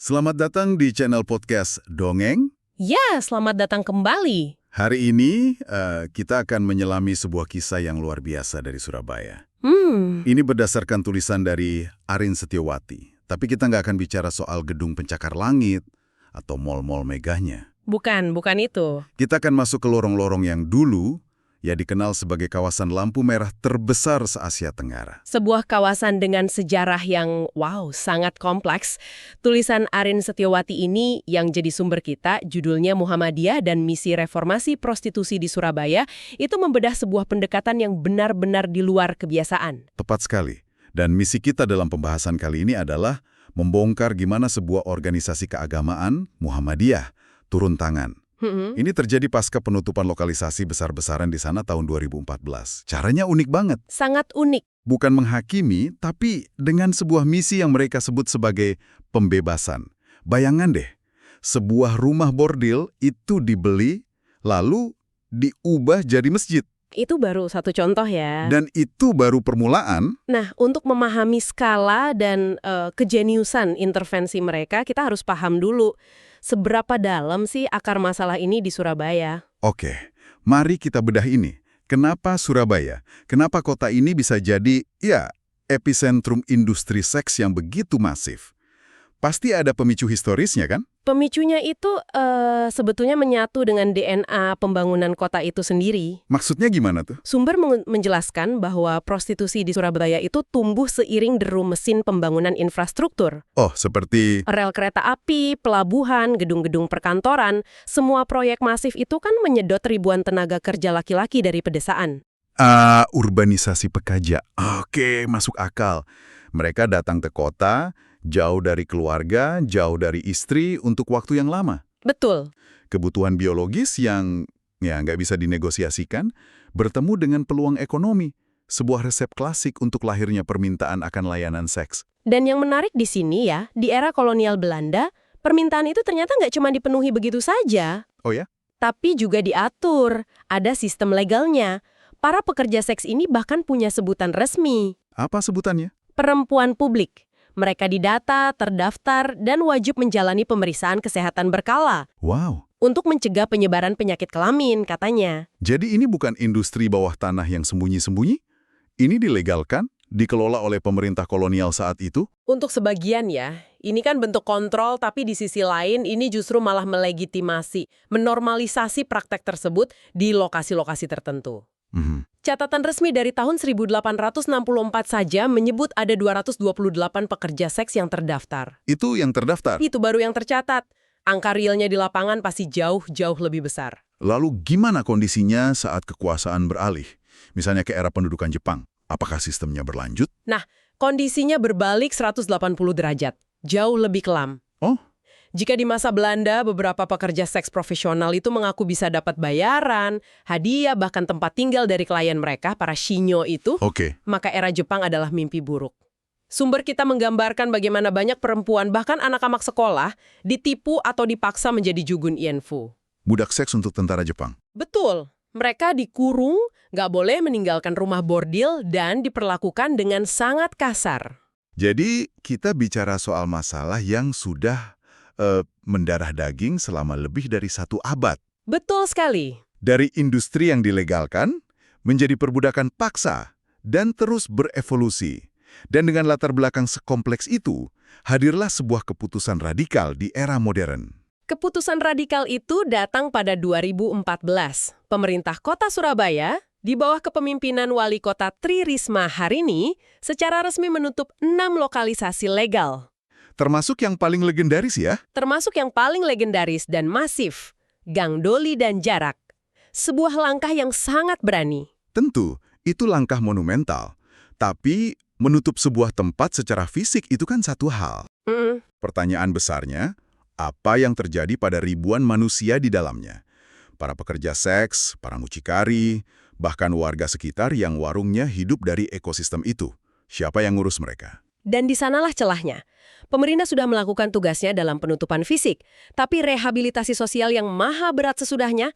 Selamat datang di channel podcast Dongeng. Ya, selamat datang kembali. Hari ini kita akan menyelami sebuah kisah yang luar biasa dari Surabaya. Ini berdasarkan tulisan dari Arin Setiawati. Tapi kita nggak akan bicara soal gedung pencakar langit atau mall-mall megahnya. Bukan itu. Kita akan masuk ke lorong-lorong yang dulu ya dikenal sebagai kawasan lampu merah terbesar se-Asia Tenggara. Sebuah kawasan dengan sejarah yang, sangat kompleks. Tulisan Arin Setiawati ini yang jadi sumber kita, judulnya Muhammadiyah dan Misi Reformasi Prostitusi di Surabaya, itu membedah sebuah pendekatan yang benar-benar di luar kebiasaan. Tepat sekali. Dan misi kita dalam pembahasan kali ini adalah membongkar gimana sebuah organisasi keagamaan, Muhammadiyah, turun tangan. Ini terjadi pasca penutupan lokalisasi besar-besaran di sana tahun 2014. Caranya unik banget. Sangat unik. Bukan menghakimi, tapi dengan sebuah misi yang mereka sebut sebagai pembebasan. Bayangan deh, sebuah rumah bordil itu dibeli, lalu diubah jadi masjid. Itu baru satu contoh ya. Dan itu baru permulaan. Nah, untuk memahami skala dan kejeniusan intervensi mereka, kita harus paham dulu seberapa dalam sih akar masalah ini di Surabaya. Oke, mari kita bedah ini. Kenapa Surabaya? Kenapa kota ini bisa jadi, epicentrum industri seks yang begitu masif? Pasti ada pemicu historisnya kan? Pemicunya itu sebetulnya menyatu dengan DNA pembangunan kota itu sendiri. Maksudnya gimana tuh? Sumber menjelaskan bahwa prostitusi di Surabaya itu tumbuh seiring deru mesin pembangunan infrastruktur. Oh, seperti... Rel kereta api, pelabuhan, gedung-gedung perkantoran, semua proyek masif itu kan menyedot ribuan tenaga kerja laki-laki dari pedesaan. Urbanisasi pekerja. Oke, masuk akal. Mereka datang ke kota, jauh dari keluarga, jauh dari istri untuk waktu yang lama. Betul. Kebutuhan biologis yang nggak bisa dinegosiasikan, bertemu dengan peluang ekonomi. Sebuah resep klasik untuk lahirnya permintaan akan layanan seks. Dan yang menarik di sini ya, di era kolonial Belanda, permintaan itu ternyata nggak cuma dipenuhi begitu saja. Oh ya? Tapi juga diatur, ada sistem legalnya. Para pekerja seks ini bahkan punya sebutan resmi. Apa sebutannya? Perempuan publik. Mereka didata, terdaftar, dan wajib menjalani pemeriksaan kesehatan berkala. Wow. Untuk mencegah penyebaran penyakit kelamin, katanya. Jadi ini bukan industri bawah tanah yang sembunyi-sembunyi? Ini dilegalkan, dikelola oleh pemerintah kolonial saat itu? Untuk sebagian ya, ini kan bentuk kontrol, tapi di sisi lain ini justru malah melegitimasi, menormalisasi praktek tersebut di lokasi-lokasi tertentu. Catatan resmi dari tahun 1864 saja menyebut ada 228 pekerja seks yang terdaftar. Itu yang terdaftar? Itu baru yang tercatat. Angka realnya di lapangan pasti jauh-jauh lebih besar. Lalu gimana kondisinya saat kekuasaan beralih? Misalnya ke era pendudukan Jepang. Apakah sistemnya berlanjut? Nah, kondisinya berbalik 180 derajat. Jauh lebih kelam. Oh? Jika di masa Belanda, beberapa pekerja seks profesional itu mengaku bisa dapat bayaran, hadiah, bahkan tempat tinggal dari klien mereka, para shinyo itu, maka era Jepang adalah mimpi buruk. Sumber kita menggambarkan bagaimana banyak perempuan, bahkan anak-anak sekolah, ditipu atau dipaksa menjadi jugun ienfu. Budak seks untuk tentara Jepang? Betul. Mereka dikurung, nggak boleh meninggalkan rumah bordil, dan diperlakukan dengan sangat kasar. Jadi, kita bicara soal masalah yang sudah mendarah daging selama lebih dari 1 abad. Betul sekali. Dari industri yang dilegalkan, menjadi perbudakan paksa, dan terus berevolusi. Dan dengan latar belakang sekompleks itu, hadirlah sebuah keputusan radikal di era modern. Keputusan radikal itu datang pada 2014. Pemerintah Kota Surabaya, di bawah kepemimpinan Wali Kota Tri Risma Harini, secara resmi menutup 6 lokalisasi legal. Termasuk yang paling legendaris ya? Termasuk yang paling legendaris dan masif, Gang Doli dan Jarak. Sebuah langkah yang sangat berani. Tentu, itu langkah monumental. Tapi, menutup sebuah tempat secara fisik itu kan satu hal. Pertanyaan besarnya, apa yang terjadi pada ribuan manusia di dalamnya? Para pekerja seks, para mucikari, bahkan warga sekitar yang warungnya hidup dari ekosistem itu. Siapa yang ngurus mereka? Dan di sanalah celahnya. Pemerintah sudah melakukan tugasnya dalam penutupan fisik, tapi rehabilitasi sosial yang maha berat sesudahnya,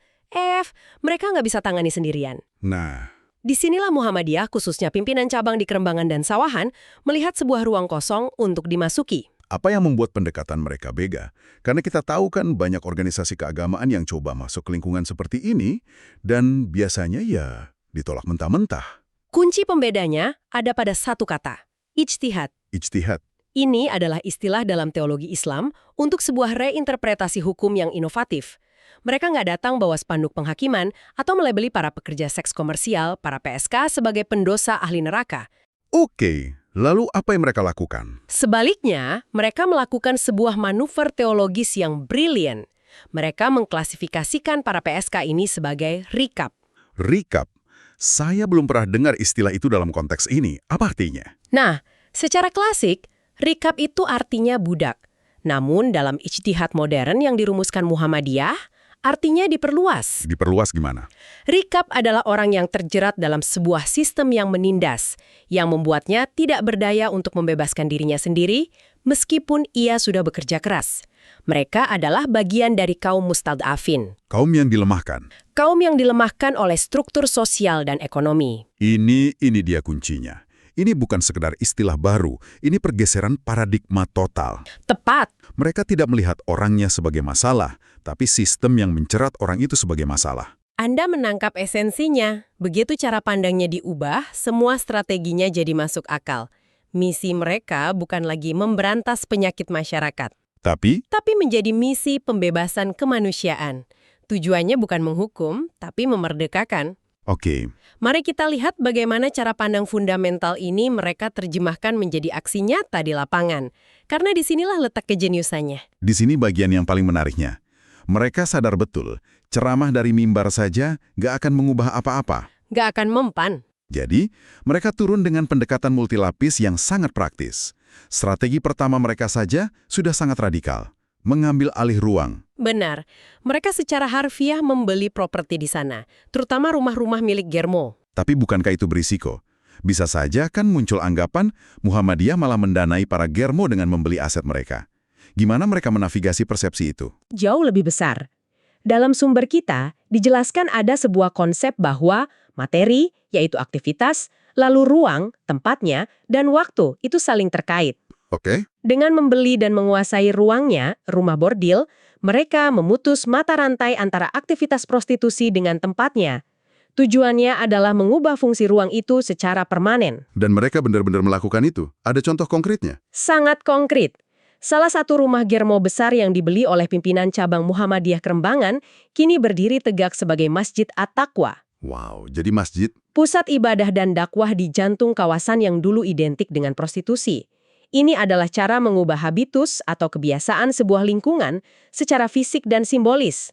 mereka nggak bisa tangani sendirian. Nah, Disinilah Muhammadiyah, khususnya pimpinan cabang di Kerembangan dan Sawahan, melihat sebuah ruang kosong untuk dimasuki. Apa yang membuat pendekatan mereka beda? Karena kita tahu kan banyak organisasi keagamaan yang coba masuk ke lingkungan seperti ini, dan biasanya ya ditolak mentah-mentah. Kunci pembedanya ada pada satu kata, ijtihad. Ijtihad. Ini adalah istilah dalam teologi Islam untuk sebuah reinterpretasi hukum yang inovatif. Mereka nggak datang bawa spanduk penghakiman atau melebeli para pekerja seks komersial, para PSK, sebagai pendosa ahli neraka. Oke, lalu apa yang mereka lakukan? Sebaliknya, mereka melakukan sebuah manuver teologis yang brilian. Mereka mengklasifikasikan para PSK ini sebagai rikab. Rikab. Saya belum pernah dengar istilah itu dalam konteks ini. Apa artinya? Nah, secara klasik, rikab itu artinya budak. Namun dalam ijtihad modern yang dirumuskan Muhammadiyah, artinya diperluas. Diperluas gimana? Rikab adalah orang yang terjerat dalam sebuah sistem yang menindas, yang membuatnya tidak berdaya untuk membebaskan dirinya sendiri, meskipun ia sudah bekerja keras. Mereka adalah bagian dari kaum mustad'afin. Kaum yang dilemahkan. Kaum yang dilemahkan oleh struktur sosial dan ekonomi. Ini dia kuncinya. Ini bukan sekedar istilah baru, ini pergeseran paradigma total. Tepat. Mereka tidak melihat orangnya sebagai masalah, tapi sistem yang mencerat orang itu sebagai masalah. Anda menangkap esensinya. Begitu cara pandangnya diubah, semua strateginya jadi masuk akal. Misi mereka bukan lagi memberantas penyakit masyarakat, Tapi menjadi misi pembebasan kemanusiaan. Tujuannya bukan menghukum, tapi memerdekakan. oke, Mari kita lihat bagaimana cara pandang fundamental ini mereka terjemahkan menjadi aksi nyata di lapangan. Karena disinilah letak kejeniusannya. di sini bagian yang paling menariknya. Mereka sadar betul, ceramah dari mimbar saja gak akan mengubah apa-apa. Gak akan mempan. Jadi, mereka turun dengan pendekatan multilapis yang sangat praktis. Strategi pertama mereka saja sudah sangat radikal. Mengambil alih ruang. Benar, mereka secara harfiah membeli properti di sana, terutama rumah-rumah milik Germo. Tapi bukankah itu berisiko? Bisa saja kan muncul anggapan Muhammadiyah malah mendanai para Germo dengan membeli aset mereka. Gimana mereka menavigasi persepsi itu? Jauh lebih besar. Dalam sumber kita, dijelaskan ada sebuah konsep bahwa materi, yaitu aktivitas, lalu ruang, tempatnya, dan waktu itu saling terkait. Oke. Dengan membeli dan menguasai ruangnya, rumah bordil, mereka memutus mata rantai antara aktivitas prostitusi dengan tempatnya. Tujuannya adalah mengubah fungsi ruang itu secara permanen. Dan mereka benar-benar melakukan itu? Ada contoh konkretnya? Sangat konkret. Salah satu rumah Germo besar yang dibeli oleh pimpinan cabang Muhammadiyah Kerembangan kini berdiri tegak sebagai Masjid At-Taqwa. Wow, jadi masjid? Pusat ibadah dan dakwah di jantung kawasan yang dulu identik dengan prostitusi. Ini adalah cara mengubah habitus atau kebiasaan sebuah lingkungan secara fisik dan simbolis.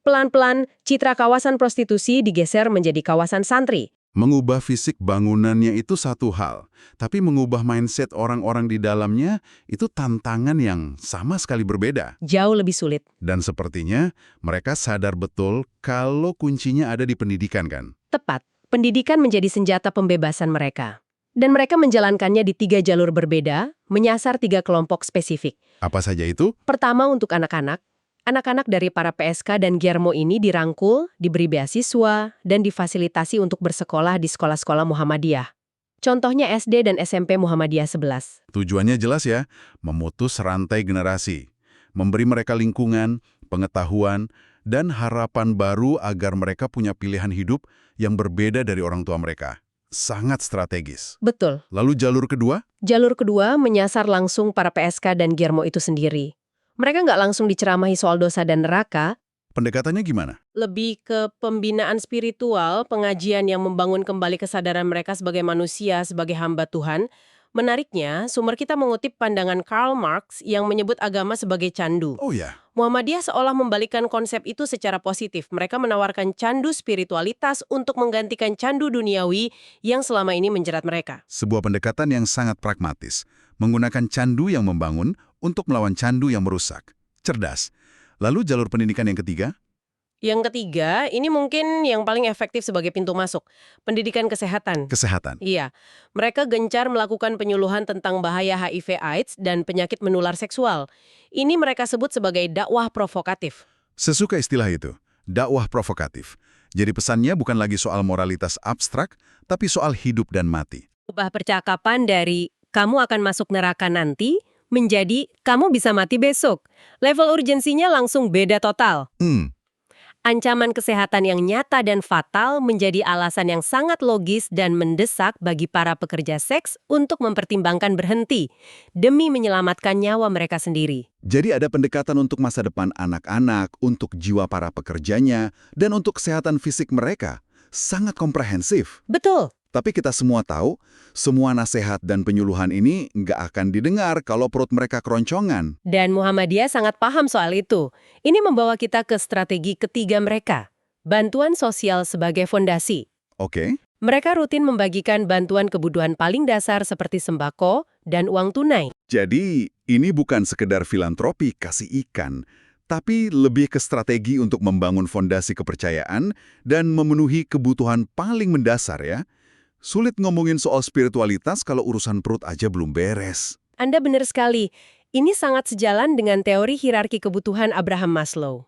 Pelan-pelan, citra kawasan prostitusi digeser menjadi kawasan santri. Mengubah fisik bangunannya itu satu hal, tapi mengubah mindset orang-orang di dalamnya itu tantangan yang sama sekali berbeda. Jauh lebih sulit. Dan sepertinya mereka sadar betul kalau kuncinya ada di pendidikan kan? Tepat, pendidikan menjadi senjata pembebasan mereka. Dan mereka menjalankannya di 3 jalur berbeda, menyasar 3 kelompok spesifik. Apa saja itu? Pertama untuk anak-anak. Anak-anak dari para PSK dan Germo ini dirangkul, diberi beasiswa, dan difasilitasi untuk bersekolah di sekolah-sekolah Muhammadiyah. Contohnya SD dan SMP Muhammadiyah 11. Tujuannya jelas ya, memutus rantai generasi, memberi mereka lingkungan, pengetahuan, dan harapan baru agar mereka punya pilihan hidup yang berbeda dari orang tua mereka. Sangat strategis. Betul. Lalu jalur kedua? Jalur kedua menyasar langsung para PSK dan Germo itu sendiri. Mereka nggak langsung diceramahi soal dosa dan neraka. Pendekatannya gimana? Lebih ke pembinaan spiritual, pengajian yang membangun kembali kesadaran mereka sebagai manusia, sebagai hamba Tuhan. Menariknya, sumber kita mengutip pandangan Karl Marx yang menyebut agama sebagai candu. Oh ya. Muhammadiyah seolah membalikkan konsep itu secara positif. Mereka menawarkan candu spiritualitas untuk menggantikan candu duniawi yang selama ini menjerat mereka. Sebuah pendekatan yang sangat pragmatis. Menggunakan candu yang membangun untuk melawan candu yang merusak. Cerdas. Lalu jalur pendidikan yang ketiga? Yang ketiga, ini mungkin yang paling efektif sebagai pintu masuk. Pendidikan kesehatan. Kesehatan. Iya. Mereka gencar melakukan penyuluhan tentang bahaya HIV/AIDS dan penyakit menular seksual. Ini mereka sebut sebagai dakwah provokatif. Sesuka istilah itu. Dakwah provokatif. Jadi pesannya bukan lagi soal moralitas abstrak, tapi soal hidup dan mati. Ubah percakapan dari kamu akan masuk neraka nanti menjadi kamu bisa mati besok. Level urgensinya langsung beda total. Ancaman kesehatan yang nyata dan fatal menjadi alasan yang sangat logis dan mendesak bagi para pekerja seks untuk mempertimbangkan berhenti demi menyelamatkan nyawa mereka sendiri. Jadi ada pendekatan untuk masa depan anak-anak, untuk jiwa para pekerjanya, dan untuk kesehatan fisik mereka. Sangat komprehensif. Betul. Tapi kita semua tahu, semua nasihat dan penyuluhan ini nggak akan didengar kalau perut mereka keroncongan. Dan Muhammadiyah sangat paham soal itu. Ini membawa kita ke strategi ketiga mereka, bantuan sosial sebagai fondasi. Oke. Mereka rutin membagikan bantuan kebutuhan paling dasar seperti sembako dan uang tunai. Jadi, ini bukan sekedar filantropi kasih ikan, tapi lebih ke strategi untuk membangun fondasi kepercayaan dan memenuhi kebutuhan paling mendasar ya. Sulit ngomongin soal spiritualitas kalau urusan perut aja belum beres. Anda benar sekali. Ini sangat sejalan dengan teori hierarki kebutuhan Abraham Maslow.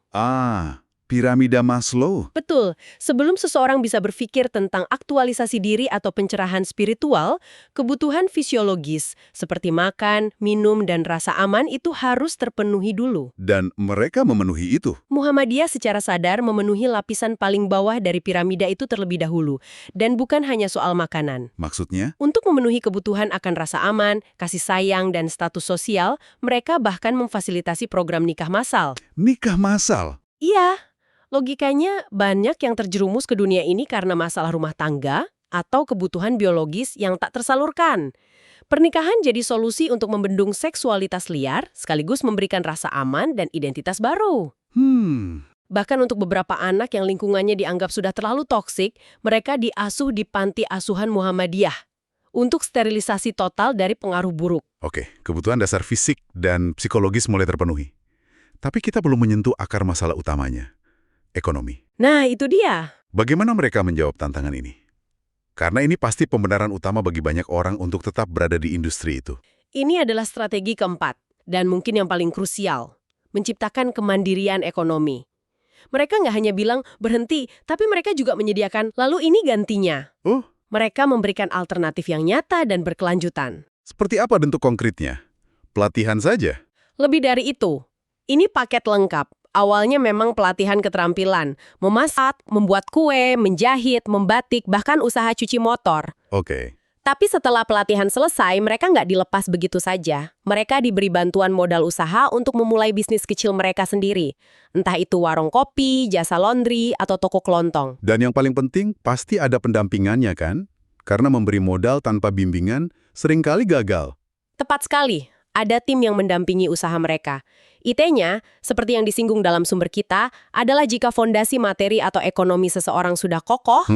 Piramida Maslow. Betul. Sebelum seseorang bisa berpikir tentang aktualisasi diri atau pencerahan spiritual, kebutuhan fisiologis seperti makan, minum, dan rasa aman itu harus terpenuhi dulu. Dan mereka memenuhi itu. Muhammadiyah secara sadar memenuhi lapisan paling bawah dari piramida itu terlebih dahulu. Dan bukan hanya soal makanan. Maksudnya? Untuk memenuhi kebutuhan akan rasa aman, kasih sayang, dan status sosial, mereka bahkan memfasilitasi program nikah massal. Nikah massal? Iya. Logikanya, banyak yang terjerumus ke dunia ini karena masalah rumah tangga atau kebutuhan biologis yang tak tersalurkan. Pernikahan jadi solusi untuk membendung seksualitas liar, sekaligus memberikan rasa aman dan identitas baru. Bahkan untuk beberapa anak yang lingkungannya dianggap sudah terlalu toksik, mereka diasuh di panti asuhan Muhammadiyah untuk sterilisasi total dari pengaruh buruk. Oke, kebutuhan dasar fisik dan psikologis mulai terpenuhi. Tapi kita belum menyentuh akar masalah utamanya. Ekonomi. Nah, itu dia. Bagaimana mereka menjawab tantangan ini? Karena ini pasti pembenaran utama bagi banyak orang untuk tetap berada di industri itu. Ini adalah strategi keempat, dan mungkin yang paling krusial. Menciptakan kemandirian ekonomi. Mereka nggak hanya bilang berhenti, tapi mereka juga menyediakan, lalu ini gantinya. Mereka memberikan alternatif yang nyata dan berkelanjutan. Seperti apa bentuk konkretnya? Pelatihan saja? Lebih dari itu. Ini paket lengkap. Awalnya memang pelatihan keterampilan, memasak, membuat kue, menjahit, membatik, bahkan usaha cuci motor. Oke. Tapi setelah pelatihan selesai, mereka nggak dilepas begitu saja. Mereka diberi bantuan modal usaha untuk memulai bisnis kecil mereka sendiri. Entah itu warung kopi, jasa laundry, atau toko kelontong. Dan yang paling penting, pasti ada pendampingannya kan? Karena memberi modal tanpa bimbingan seringkali gagal. Tepat sekali. Ada tim yang mendampingi usaha mereka. IT-nya, seperti yang disinggung dalam sumber kita, adalah jika fondasi materi atau ekonomi seseorang sudah kokoh,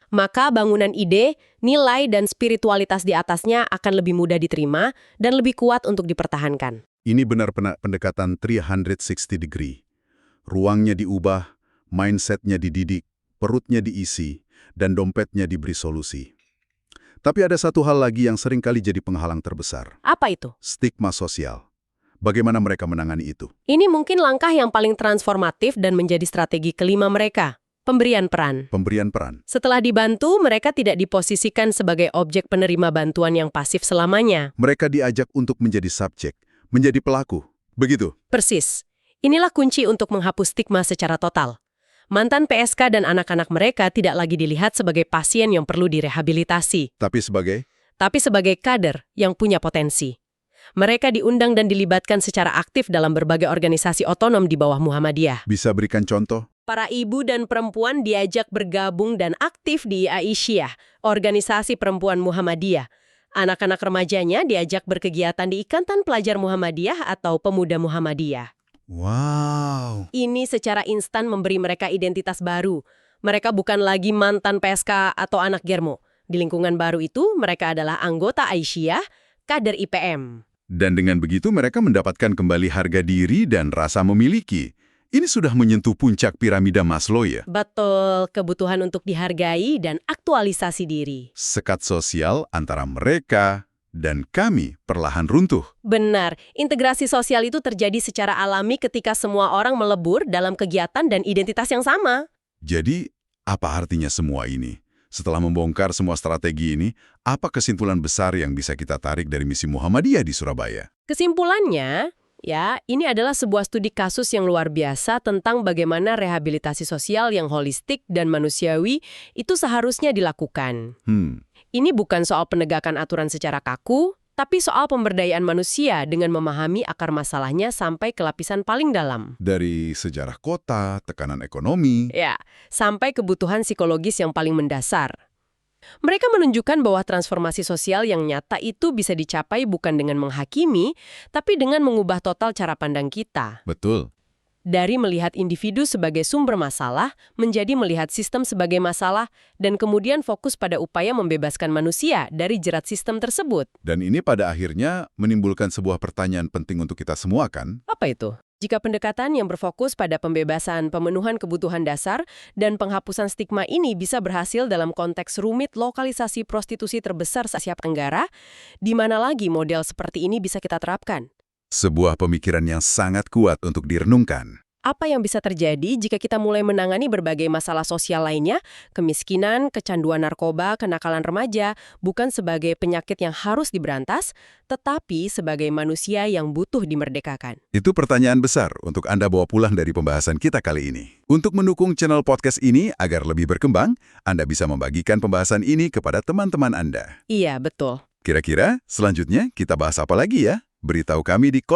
maka bangunan ide, nilai, dan spiritualitas di atasnya akan lebih mudah diterima dan lebih kuat untuk dipertahankan. Ini benar pendekatan 360 degree. Ruangnya diubah, mindset-nya dididik, perutnya diisi, dan dompetnya diberi solusi. Tapi ada satu hal lagi yang sering kali jadi penghalang terbesar. Apa itu? Stigma sosial. Bagaimana mereka menangani itu? Ini mungkin langkah yang paling transformatif dan menjadi strategi kelima mereka. Pemberian peran. Pemberian peran. Setelah dibantu, mereka tidak diposisikan sebagai objek penerima bantuan yang pasif selamanya. Mereka diajak untuk menjadi subjek, menjadi pelaku. Begitu? Persis. Inilah kunci untuk menghapus stigma secara total. Mantan PSK dan anak-anak mereka tidak lagi dilihat sebagai pasien yang perlu direhabilitasi. Tapi sebagai kader yang punya potensi. Mereka diundang dan dilibatkan secara aktif dalam berbagai organisasi otonom di bawah Muhammadiyah. Bisa berikan contoh? Para ibu dan perempuan diajak bergabung dan aktif di Aisyah, organisasi perempuan Muhammadiyah. Anak-anak remajanya diajak berkegiatan di Ikatan Pelajar Muhammadiyah atau Pemuda Muhammadiyah. Wow. Ini secara instan memberi mereka identitas baru. Mereka bukan lagi mantan PSK atau anak Germo. Di lingkungan baru itu, mereka adalah anggota Aisyah, kader IPM. Dan dengan begitu mereka mendapatkan kembali harga diri dan rasa memiliki. Ini sudah menyentuh puncak piramida Maslow ya? Betul, kebutuhan untuk dihargai dan aktualisasi diri. Sekat sosial antara mereka dan kami perlahan runtuh. Benar, integrasi sosial itu terjadi secara alami ketika semua orang melebur dalam kegiatan dan identitas yang sama. Jadi, apa artinya semua ini? Setelah membongkar semua strategi ini, apa kesimpulan besar yang bisa kita tarik dari misi Muhammadiyah di Surabaya? Kesimpulannya, ya, ini adalah sebuah studi kasus yang luar biasa tentang bagaimana rehabilitasi sosial yang holistik dan manusiawi itu seharusnya dilakukan. Ini bukan soal penegakan aturan secara kaku, tapi soal pemberdayaan manusia dengan memahami akar masalahnya sampai ke lapisan paling dalam. Dari sejarah kota, tekanan ekonomi, Ya, sampai kebutuhan psikologis yang paling mendasar. Mereka menunjukkan bahwa transformasi sosial yang nyata itu bisa dicapai bukan dengan menghakimi, tapi dengan mengubah total cara pandang kita. Betul. Dari melihat individu sebagai sumber masalah, menjadi melihat sistem sebagai masalah, dan kemudian fokus pada upaya membebaskan manusia dari jerat sistem tersebut. Dan ini pada akhirnya menimbulkan sebuah pertanyaan penting untuk kita semua, kan? Apa itu? Jika pendekatan yang berfokus pada pembebasan pemenuhan kebutuhan dasar dan penghapusan stigma ini bisa berhasil dalam konteks rumit lokalisasi prostitusi terbesar se-Asia Tenggara, di mana lagi model seperti ini bisa kita terapkan? Sebuah pemikiran yang sangat kuat untuk direnungkan. Apa yang bisa terjadi jika kita mulai menangani berbagai masalah sosial lainnya, kemiskinan, kecanduan narkoba, kenakalan remaja, bukan sebagai penyakit yang harus diberantas, tetapi sebagai manusia yang butuh dimerdekakan? Itu pertanyaan besar untuk Anda bawa pulang dari pembahasan kita kali ini. Untuk mendukung channel podcast ini agar lebih berkembang, Anda bisa membagikan pembahasan ini kepada teman-teman Anda. Iya, betul. Kira-kira selanjutnya kita bahas apa lagi ya? Beritahu kami di kolom